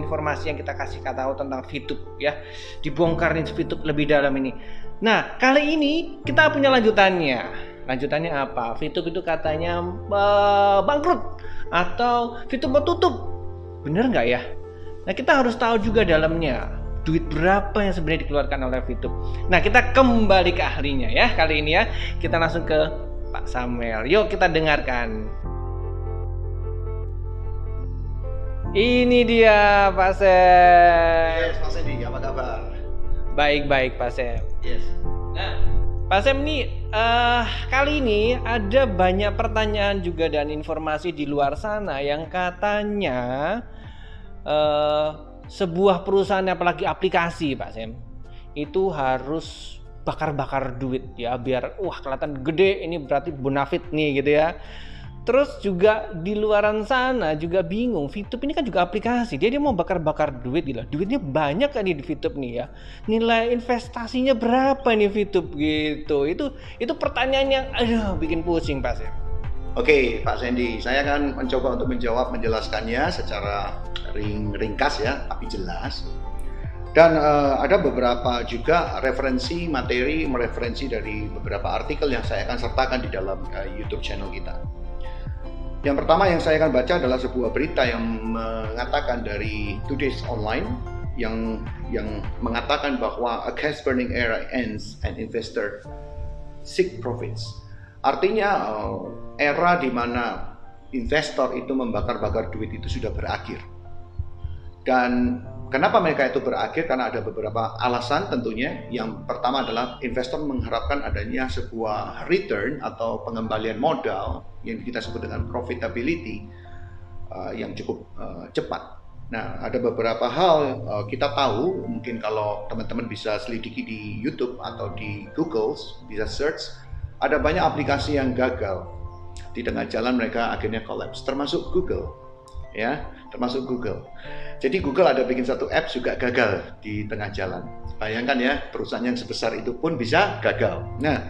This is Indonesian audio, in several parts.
informasi yang kita kasih tahu tentang VTube ya. Dibongkar nih VTube lebih dalam ini. Nah, kali ini kita punya lanjutannya. Lanjutannya apa? VTube itu katanya bangkrut atau VTube mau tutup. Bener nggak ya? Nah, kita harus tahu juga dalamnya duit berapa yang sebenarnya dikeluarkan oleh VTube. Nah, kita kembali ke ahlinya ya kali ini ya. Kita langsung ke Pak Samuel. Yuk kita dengarkan. Ini dia Pak Sam. Yes, Mas Edi, apa kabar? Baik Pak Sam. Yes. Nah, Pak Sam nih kali ini ada banyak pertanyaan juga dan informasi di luar sana yang katanya sebuah perusahaan apalagi aplikasi Pak Sam itu harus bakar-bakar duit ya biar kelihatan gede, ini berarti bonafit nih gitu ya. Terus juga di luaran sana juga bingung, VTube ini kan juga aplikasi, dia mau bakar-bakar duit gitu. Duitnya banyak kan di VTube nih ya. Nilai investasinya berapa nih VTube gitu. Itu pertanyaan yang bikin pusing Pak Sam. Oke, Pak Sandy, saya akan mencoba untuk menjelaskannya secara ringkas ya, tapi jelas. Dan ada beberapa juga referensi dari beberapa artikel yang saya akan sertakan di dalam YouTube channel kita. Yang pertama yang saya akan baca adalah sebuah berita yang mengatakan dari Today's Online yang mengatakan bahwa a cash burning era ends and investor seek profits. Artinya era di mana investor itu membakar-bakar duit itu sudah berakhir. Dan kenapa mereka itu berakhir? Karena ada beberapa alasan tentunya. Yang pertama adalah investor mengharapkan adanya sebuah return atau pengembalian modal yang kita sebut dengan profitability yang cukup cepat. Nah, ada beberapa hal kita tahu, mungkin kalau teman-teman bisa selidiki di YouTube atau di Google, bisa search, ada banyak aplikasi yang gagal. Di tengah jalan mereka akhirnya collapse, termasuk Google. Ya, termasuk Google. Jadi Google ada bikin satu apps juga gagal di tengah jalan. Bayangkan ya, perusahaan yang sebesar itu pun bisa gagal. Nah,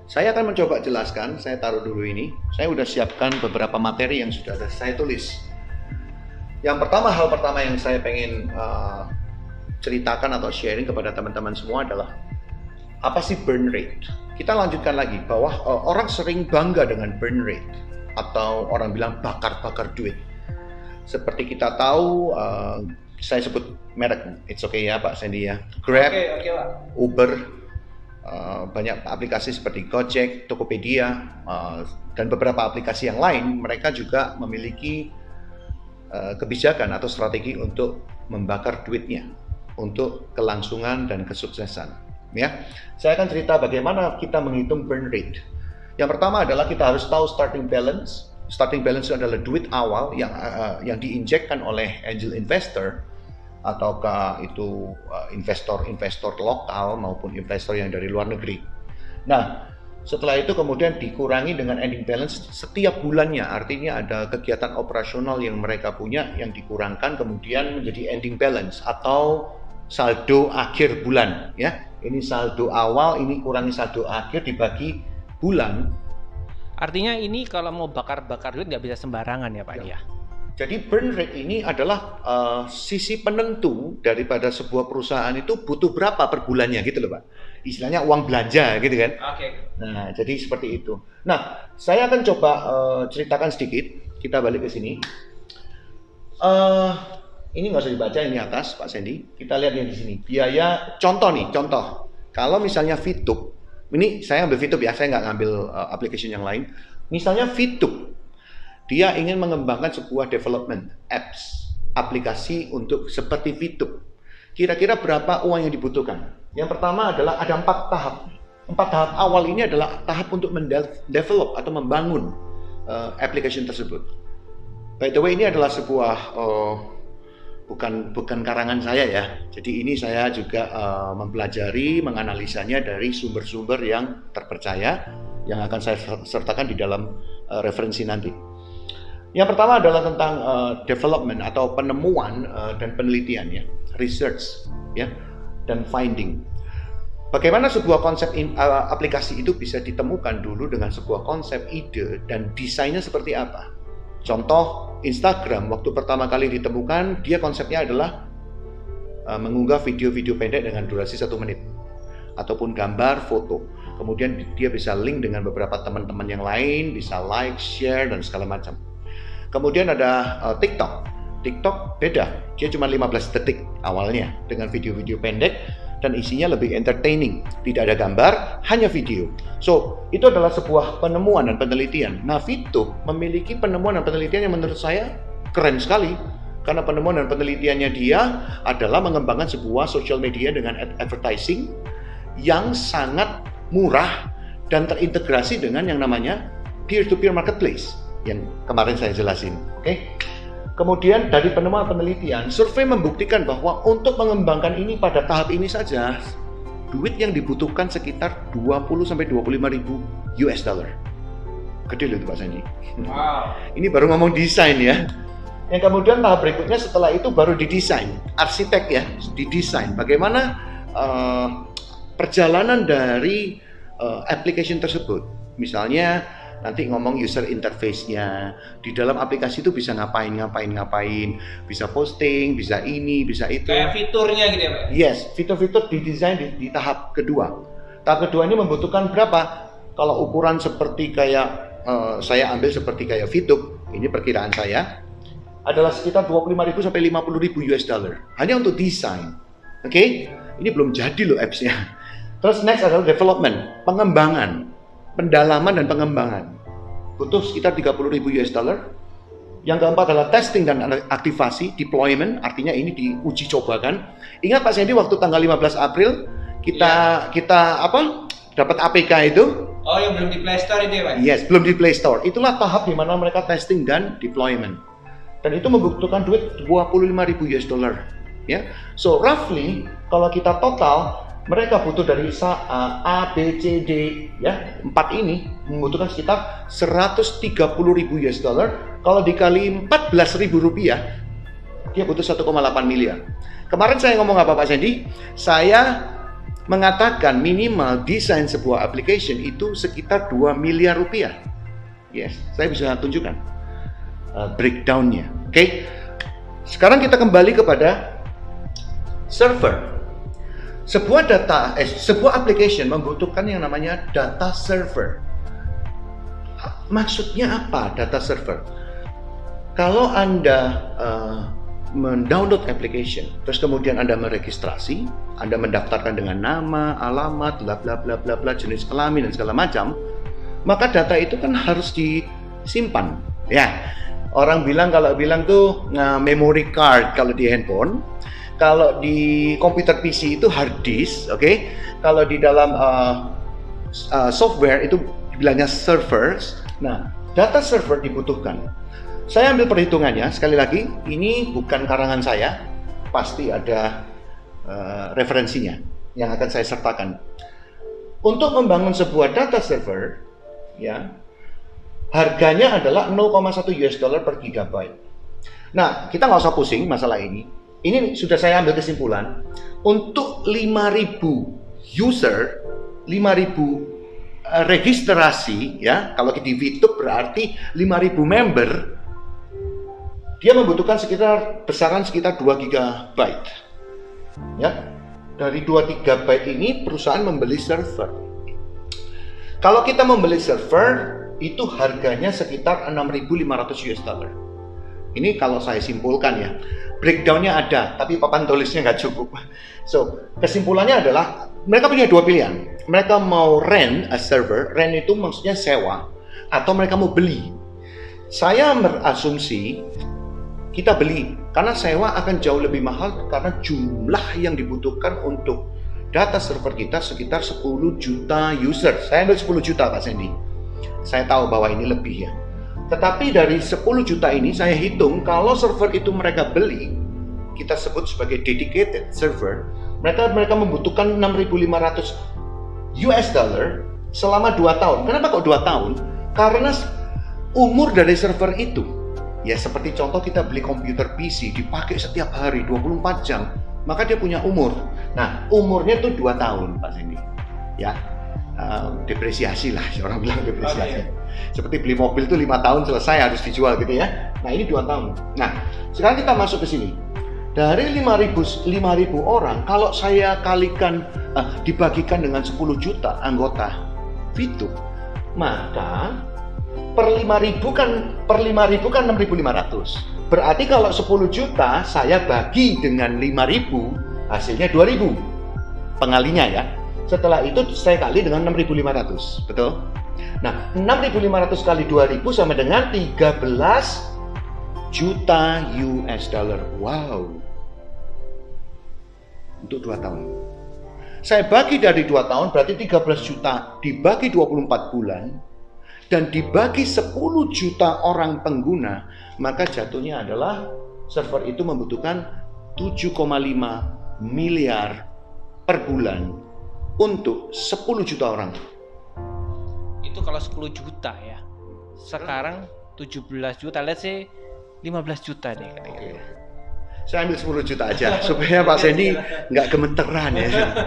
saya akan mencoba jelaskan, saya taruh dulu ini. Saya udah siapkan beberapa materi yang sudah ada saya tulis. Hal pertama yang saya pengen ceritakan atau sharing kepada teman-teman semua adalah apa sih burn rate? Kita lanjutkan lagi bahwa orang sering bangga dengan burn rate atau orang bilang bakar-bakar duit. Seperti kita tahu, saya sebut merek, it's okay ya Pak Sandy ya. Grab, okay, Pak. Uber, banyak aplikasi seperti Gojek, Tokopedia, dan beberapa aplikasi yang lain, mereka juga memiliki kebijakan atau strategi untuk membakar duitnya untuk kelangsungan dan kesuksesan. Ya, saya akan cerita bagaimana kita menghitung burn rate. Yang pertama adalah kita harus tahu starting balance. Starting balance itu adalah duit awal yang diinjekkan oleh angel investor ataukah itu investor lokal maupun investor yang dari luar negeri. Nah, setelah itu kemudian dikurangi dengan ending balance setiap bulannya. Artinya ada kegiatan operasional yang mereka punya yang dikurangkan kemudian menjadi ending balance atau saldo akhir bulan. Ya, ini saldo awal, ini kurangi saldo akhir dibagi bulan. Artinya ini kalau mau bakar-bakar duit nggak bisa sembarangan ya Pak ya. Jadi burn rate ini adalah sisi penentu daripada sebuah perusahaan itu butuh berapa per bulannya gitu loh Pak. Istilahnya uang belanja gitu kan. Oke. Nah, jadi seperti itu. Nah, saya akan coba ceritakan sedikit. Kita balik ke sini. Ini nggak usah dibaca, ini atas Pak Sandy. Kita lihat yang di sini. Biaya contoh. Kalau misalnya VTube, ini saya ambil VTube ya, saya nggak ngambil application yang lain. Misalnya VTube, dia ingin mengembangkan sebuah development apps, aplikasi untuk seperti VTube. Kira-kira berapa uang yang dibutuhkan? Yang pertama adalah ada 4 tahap. 4 tahap awal ini adalah tahap untuk mendevelop atau membangun application tersebut. By the way, ini adalah sebuah bukan karangan saya ya. Jadi ini saya juga mempelajari, menganalisanya dari sumber-sumber yang terpercaya yang akan saya sertakan di dalam referensi nanti. Yang pertama adalah tentang development atau penemuan dan penelitian ya, research ya, dan finding. Bagaimana sebuah konsep aplikasi itu bisa ditemukan dulu dengan sebuah konsep, ide, dan desainnya seperti apa. Contoh Instagram waktu pertama kali ditemukan, dia konsepnya adalah mengunggah video-video pendek dengan durasi 1 menit ataupun gambar, foto. Kemudian dia bisa link dengan beberapa teman-teman yang lain, bisa like, share, dan segala macam. Kemudian ada TikTok. TikTok beda, dia cuma 15 detik awalnya dengan video-video pendek dan isinya lebih entertaining. Tidak ada gambar, hanya video. So, itu adalah sebuah penemuan dan penelitian. Nah, VTube memiliki penemuan dan penelitian yang menurut saya keren sekali. Karena penemuan dan penelitiannya dia adalah mengembangkan sebuah social media dengan advertising yang sangat murah dan terintegrasi dengan yang namanya peer-to-peer marketplace yang kemarin saya jelasin. Oke? Kemudian dari penemuan penelitian, survei membuktikan bahwa untuk mengembangkan ini pada tahap ini saja, duit yang dibutuhkan sekitar 20-25 ribu US dollar. Gede loh itu Pak Sandy. Wow. Ini baru ngomong desain ya. Yang kemudian tahap berikutnya setelah itu baru didesain. Arsitek ya, didesain. Bagaimana perjalanan dari application tersebut. Misalnya nanti ngomong user interface-nya, di dalam aplikasi itu bisa ngapain, bisa posting, bisa ini, bisa itu. Kayak fiturnya gitu ya Pak? Yes, fitur-fitur didesain di tahap kedua. Tahap kedua ini membutuhkan berapa? Kalau ukuran seperti kayak, saya ambil seperti kayak VTube, ini perkiraan saya, adalah sekitar 25.000 sampai 50.000 US dollar. Hanya untuk desain. Oke? Ini belum jadi loh apps-nya. Terus next adalah development, pengembangan. Pendalaman dan pengembangan butuh sekitar 30.000 US dollar. Yang keempat adalah testing dan aktivasi, deployment, artinya ini diuji cobakan. Ingat Pak Sandy waktu tanggal 15 April kita dapat APK itu? Oh, yang belum di Play Store itu ya Pak? Yes, belum di Play Store. Itulah tahap di mana mereka testing dan deployment. Dan itu membutuhkan duit 25.000 US dollar. Ya, so roughly kalau kita total mereka butuh dari A, B, C, D, ya 4 ini membutuhkan sekitar 130.000 US dollar. Kalau dikali 14.000 rupiah, dia butuh 1,8 miliar. Kemarin saya ngomong apa Pak Sandy? Saya mengatakan minimal desain sebuah application itu sekitar 2 miliar rupiah. Yes, saya bisa tunjukkan breakdown-nya. Oke. Sekarang kita kembali kepada server. Sebuah application membutuhkan yang namanya data server. Maksudnya apa data server? Kalau Anda mendownload application, terus kemudian Anda meregistrasi, Anda mendaftarkan dengan nama, alamat, bla bla bla bla bla, jenis kelamin dan segala macam, maka data itu kan harus disimpan. Ya, orang kalau bilang tuh memory card kalau di handphone. Kalau di komputer PC itu hard disk, oke? Kalau di dalam software itu dibilangnya servers. Nah, data server dibutuhkan. Saya ambil perhitungannya, sekali lagi, ini bukan karangan saya, pasti ada referensinya yang akan saya sertakan. Untuk membangun sebuah data server, ya, harganya adalah 0,1 US dollar per gigabyte. Nah, kita nggak usah pusing masalah ini. Ini sudah saya ambil kesimpulan, untuk 5.000 user, 5.000 registrasi, ya, kalau di VTube berarti 5.000 member, dia membutuhkan besaran sekitar 2 GB. Ya, dari 2 GB ini perusahaan membeli server. Kalau kita membeli server, itu harganya sekitar 6.500 US dollar. Ini kalau saya simpulkan ya. Breakdown-nya ada, tapi papan tulisnya nggak cukup. So, kesimpulannya adalah mereka punya dua pilihan. Mereka mau rent a server, rent itu maksudnya sewa, atau mereka mau beli. Saya berasumsi kita beli, karena sewa akan jauh lebih mahal karena jumlah yang dibutuhkan untuk data server kita sekitar 10 juta user. Saya ambil 10 juta Pak Sandy. Saya tahu bahwa ini lebih ya. Tetapi dari 10 juta ini saya hitung kalau server itu mereka beli, kita sebut sebagai dedicated server, mereka membutuhkan 6.500 US dollar selama 2 tahun. Kenapa kok 2 tahun? Karena umur dari server itu, ya seperti contoh kita beli komputer PC dipakai setiap hari 24 jam, maka dia punya umur. Nah, umurnya tuh 2 tahun Pak Sandy. Ya, depresiasi lah, orang bilang depresiasi. Okay. Seperti beli mobil itu 5 tahun selesai harus dijual gitu ya. Nah ini 2 tahun. Nah sekarang kita masuk ke sini. Dari 5.000 orang, kalau saya kalikan dibagikan dengan 10 juta anggota VTube, maka per 5.000 kan 6.500. Berarti kalau 10 juta saya bagi dengan 5.000, hasilnya 2.000 pengalinya ya. Setelah itu saya kali dengan 6.500, betul? Nah, 6.500 kali 2.000 sama dengan 13 juta US dollar. Wow. Untuk 2 tahun. Saya bagi dari 2 tahun berarti 13 juta dibagi 24 bulan dan dibagi 10 juta orang pengguna, maka jatuhnya adalah server itu membutuhkan 7,5 miliar per bulan untuk 10 juta orang. Itu kalau 10 juta ya. Sekarang 17 juta, let's say 15 juta deh kira-kira. Saya ambil 10 juta aja supaya Pak Sandy nggak gemeteran ya.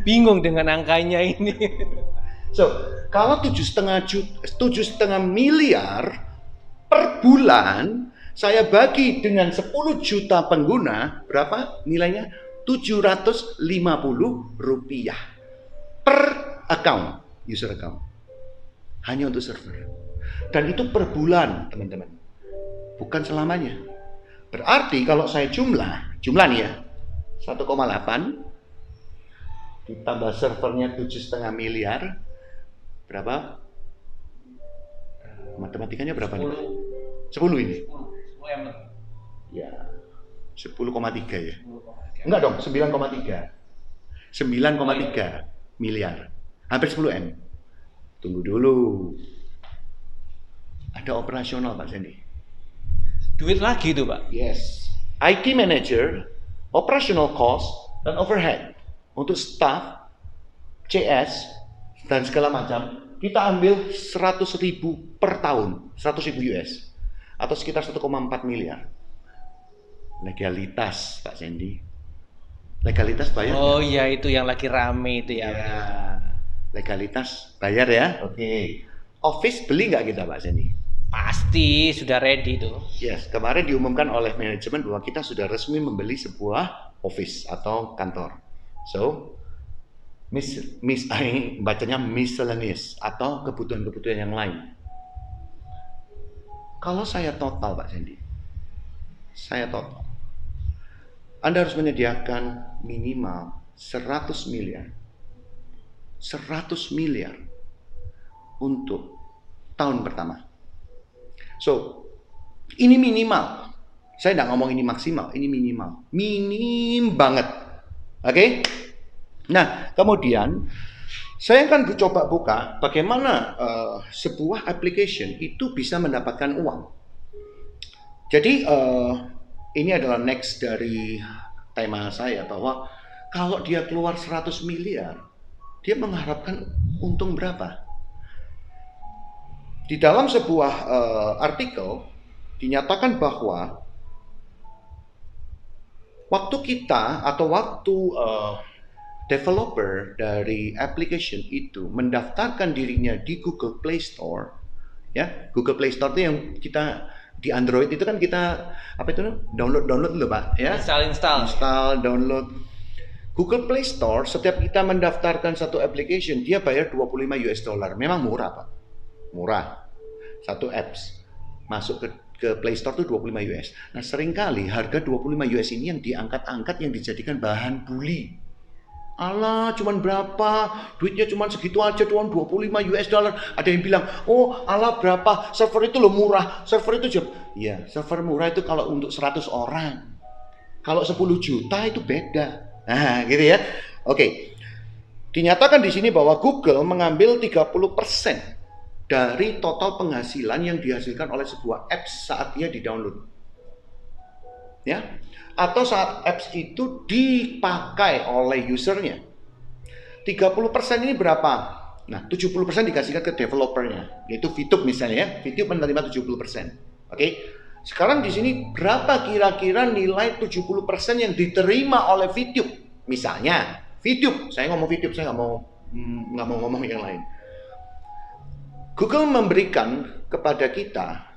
Bingung dengan angkanya ini. So, kalau 7,5 miliar per bulan saya bagi dengan 10 juta pengguna, berapa nilainya? 750 rupiah per account, user account. Hanya untuk server. Dan itu per bulan, teman-teman. Bukan selamanya. Berarti kalau saya jumlah nih ya, 1,8 ditambah servernya 7,5 miliar, berapa? Matematikanya berapa nih? 10 ini? 10 ya, 10,3 ya? Enggak dong, 9,3 miliar, hampir 10 M. Tunggu dulu, ada operasional Pak Sandy. Duit lagi tuh Pak. Yes. IT manager, operational cost, dan overhead. Untuk staff, CS, dan segala macam, kita ambil 100.000 per tahun. 100.000 US. Atau sekitar 1,4 miliar. Legalitas, Pak Sandy. Legalitas bayar. Oh iya, itu yang lagi rame itu ya. Legalitas bayar ya. Oke. Office beli nggak kita Pak Sandy? Pasti sudah ready tuh. Yes, kemarin diumumkan oleh manajemen bahwa kita sudah resmi membeli sebuah office atau kantor. So, bacanya miscellaneous atau kebutuhan-kebutuhan yang lain. Kalau saya total Pak Sandy, Anda harus menyediakan minimal 100 miliar. 100 miliar untuk tahun pertama. So, ini minimal. Saya nggak ngomong ini maksimal, ini minimal. Minim banget. Oke? Nah, kemudian saya akan coba buka bagaimana sebuah application itu bisa mendapatkan uang. Jadi, ini adalah next dari tema saya bahwa kalau dia keluar 100 miliar, dia mengharapkan untung berapa? Di dalam sebuah artikel dinyatakan bahwa waktu kita atau waktu developer dari application itu mendaftarkan dirinya di Google Play Store, ya Google Play Store itu yang kita di Android itu kan kita download dulu Pak, ya install download. Google Play Store setiap kita mendaftarkan satu application dia bayar 25 US dollar. Memang murah Pak. Murah. Satu apps masuk ke Play Store itu 25 US. Nah, seringkali harga 25 US ini yang diangkat-angkat, yang dijadikan bahan bully. Alah, cuman berapa? Duitnya cuman segitu aja, cuman 25 US dollar. Ada yang bilang, "Oh, alah berapa? Server itu loh murah. Server itu jam." Iya, server murah itu kalau untuk 100 orang. Kalau 10 juta itu beda. Nah, gitu ya. Oke. Dinyatakan di sini bahwa Google mengambil 30% dari total penghasilan yang dihasilkan oleh sebuah apps saat dia di-download. Ya, atau saat apps itu dipakai oleh usernya. 30% ini berapa? Nah, 70% dikasihkan ke developernya, yaitu VTube misalnya ya. VTube menerima 70%. Oke. Sekarang di sini berapa kira-kira nilai 70% yang diterima oleh VTube? Misalnya, VTube, saya ngomong VTube, saya nggak mau ngomong yang lain. Google memberikan kepada kita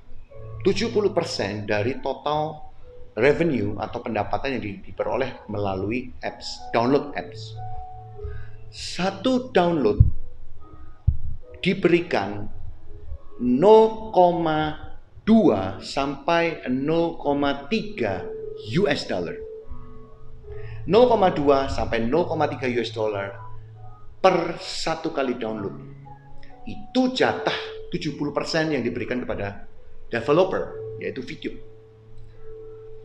70% dari total revenue atau pendapatan yang diperoleh melalui apps, download apps. Satu download diberikan 0,2 sampai 0,3 US dollar. 0,2 sampai 0,3 US dollar per satu kali download. Itu jatah 70% yang diberikan kepada developer, yaitu video.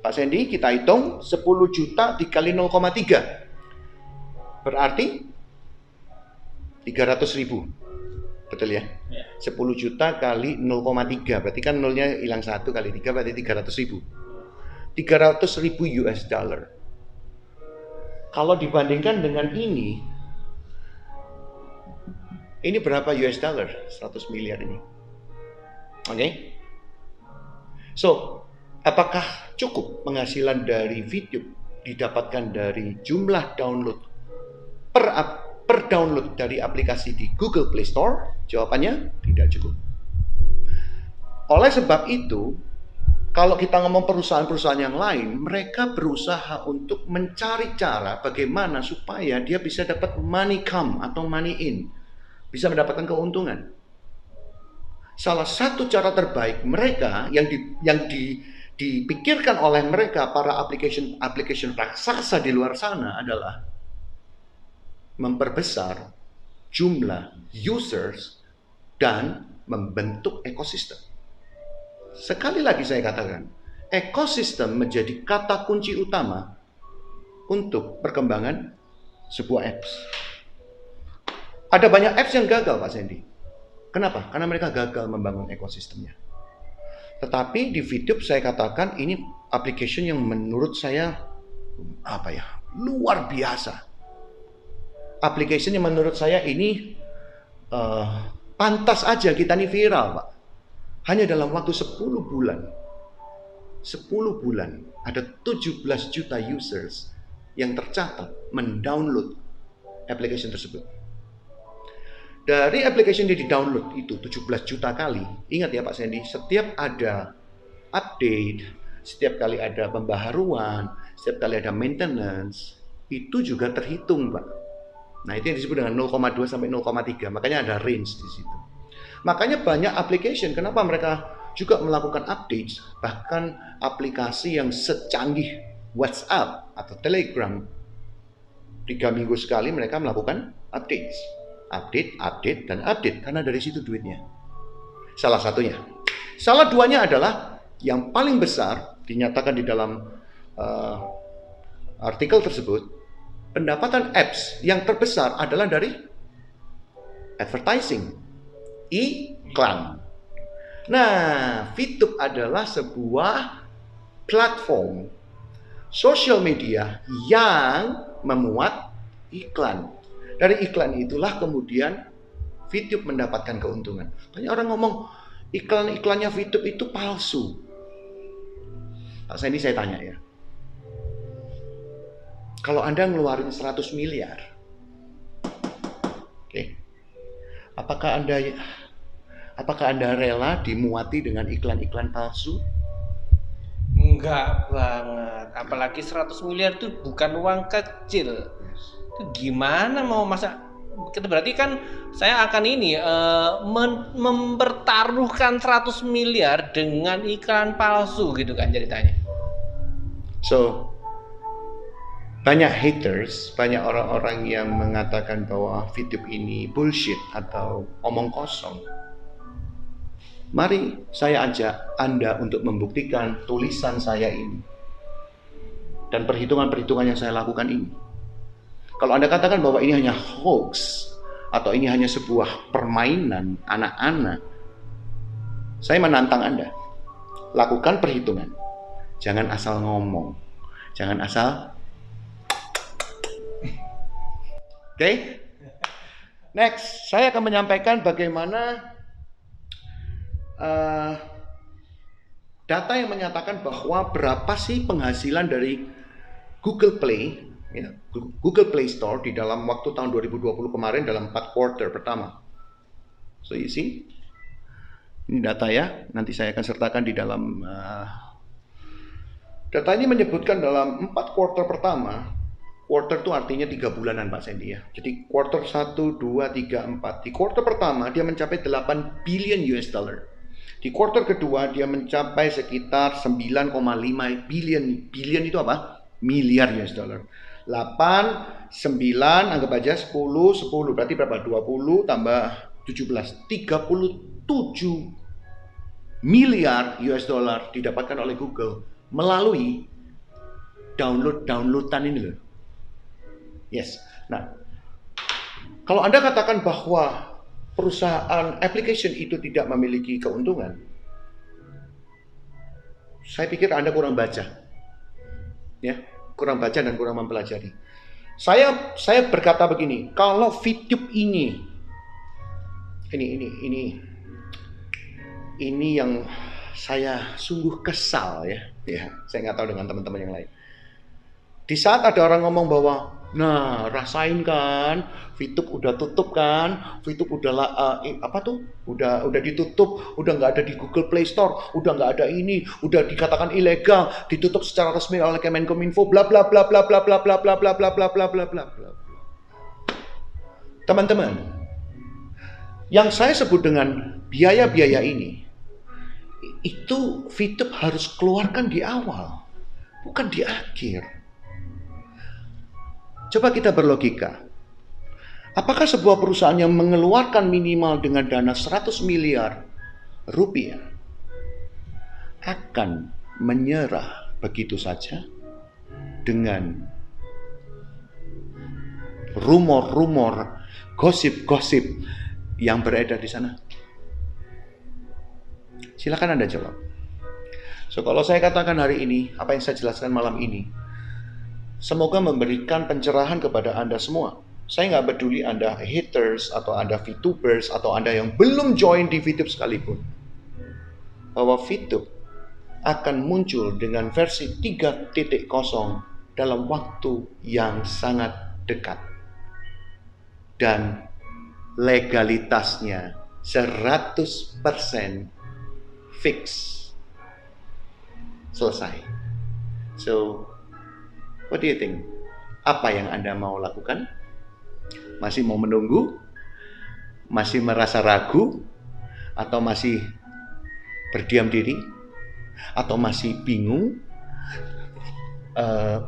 Pak Sandy, kita hitung 10 juta dikali 0,3. Berarti 300.000. Betul ya? 10 juta kali 0,3. Berarti kan nolnya hilang 1 kali 3 berarti 300.000. 300.000 US dollar. Kalau dibandingkan dengan ini berapa US dollar? 100 miliar ini. Oke? So, apakah cukup penghasilan dari video didapatkan dari jumlah download per download dari aplikasi di Google Play Store? Jawabannya tidak cukup. Oleh sebab itu, kalau kita ngomong perusahaan-perusahaan yang lain, mereka berusaha untuk mencari cara bagaimana supaya dia bisa dapat money come atau money in, bisa mendapatkan keuntungan. Salah satu cara terbaik mereka yang dipikirkan oleh mereka para application raksasa di luar sana adalah memperbesar jumlah users dan membentuk ekosistem. Sekali lagi saya katakan, ekosistem menjadi kata kunci utama untuk perkembangan sebuah apps. Ada banyak apps yang gagal, Pak Sandy. Kenapa? Karena mereka gagal membangun ekosistemnya. Tetapi di video saya katakan ini application yang menurut saya luar biasa. Application yang menurut saya ini pantas aja kita nih viral, Pak. Hanya dalam waktu 10 bulan ada 17 juta users yang tercatat mendownload application tersebut. Dari application yang di-download itu 17 juta kali, ingat ya Pak Sandy, setiap ada update, setiap kali ada pembaharuan, setiap kali ada maintenance, itu juga terhitung, Pak. Nah, itu yang disebut dengan 0,2 sampai 0,3, makanya ada range di situ. Makanya banyak application, kenapa mereka juga melakukan updates, bahkan aplikasi yang secanggih WhatsApp atau Telegram, 3 minggu sekali mereka melakukan updates. Update, dan update, karena dari situ duitnya. Salah satunya. Salah duanya adalah yang paling besar, dinyatakan di dalam artikel tersebut, pendapatan apps yang terbesar adalah dari advertising, iklan. Nah, VTube adalah sebuah platform sosial media yang memuat iklan. Dari iklan itulah kemudian VTube mendapatkan keuntungan. Banyak orang ngomong iklan-iklannya VTube itu palsu. Pak Sandy, saya tanya ya. Kalau Anda ngeluarin 100 miliar, oke, apakah Anda rela dimuati dengan iklan-iklan palsu? Enggak banget. Apalagi 100 miliar itu bukan uang kecil. Itu gimana mau masa? Berarti kan saya akan mempertaruhkan 100 miliar dengan iklan palsu gitu kan ceritanya. So, banyak haters, banyak orang-orang yang mengatakan bahwa VTube ini bullshit atau omong kosong. Mari saya ajak Anda untuk membuktikan tulisan saya ini dan perhitungan-perhitungan yang saya lakukan ini. Kalau Anda katakan bahwa ini hanya hoax atau ini hanya sebuah permainan anak-anak, saya menantang Anda. Lakukan perhitungan. Jangan asal ngomong. Jangan asal. Oke? Next, saya akan menyampaikan bagaimana data yang menyatakan bahwa berapa sih penghasilan dari Google Play, ya, Google Play Store di dalam waktu tahun 2020 kemarin dalam 4 quarter pertama. So you see, Ini data ya, nanti saya akan sertakan di dalam data ini menyebutkan dalam 4 quarter pertama. Quarter itu artinya 3 bulanan Pak Sandy ya. Jadi quarter 1, 2, 3, 4. Di quarter pertama dia mencapai 8 billion US dollar. Di quarter kedua dia mencapai sekitar 9,5 billion. Billion itu apa? Miliar US dollar. 8, 9, anggap aja 10, 10. Berarti berapa? 20 tambah 17. 37 miliar US dollar didapatkan oleh Google melalui downloadan ini loh. Yes. Nah, kalau Anda katakan bahwa perusahaan application itu tidak memiliki keuntungan, saya pikir Anda kurang baca. Ya, kurang baca dan kurang mempelajari. Saya berkata begini, kalau VTube ini yang saya sungguh kesal ya. Ya, saya nggak tahu dengan teman-teman yang lain. Di saat ada orang ngomong bahwa, nah rasain kan, VTube udah tutup kan, VTube udah ditutup, udah nggak ada di Google Play Store, udah nggak ada ini, udah dikatakan ilegal, ditutup secara resmi oleh Kemenkominfo, bla bla bla bla bla bla bla bla bla bla bla bla bla bla bla. Teman-teman, yang saya sebut dengan biaya-biaya ini, itu VTube harus keluarkan di awal, bukan di akhir. Coba kita berlogika. Apakah sebuah perusahaan yang mengeluarkan minimal dengan dana 100 miliar rupiah akan menyerah begitu saja dengan rumor-rumor, gosip-gosip yang beredar di sana? Silakan Anda jawab. So, kalau saya katakan hari ini, apa yang saya jelaskan malam ini, semoga memberikan pencerahan kepada Anda semua. Saya nggak peduli Anda haters, atau Anda VTubers, atau Anda yang belum join di VTube sekalipun. Bahwa VTube akan muncul dengan versi 3.0 dalam waktu yang sangat dekat. Dan legalitasnya 100% fix. Selesai. So, what do you think? Apa yang Anda mau lakukan? Masih mau menunggu? Masih merasa ragu? Atau masih berdiam diri? Atau masih bingung?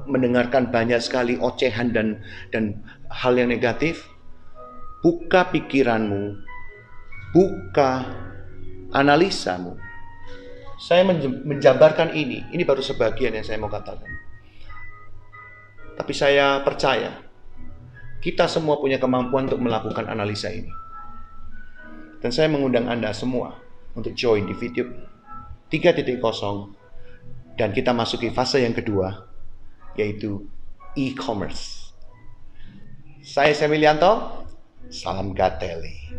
Mendengarkan banyak sekali ocehan dan hal yang negatif? Buka pikiranmu. Buka analisamu. Saya menjabarkan ini. Ini baru sebagian yang saya mau katakan. Tapi saya percaya kita semua punya kemampuan untuk melakukan analisa ini. Dan saya mengundang Anda semua untuk join di VTube 3.0 dan kita masuki fase yang kedua, yaitu e-commerce. Saya Semilianto, salam Gateli.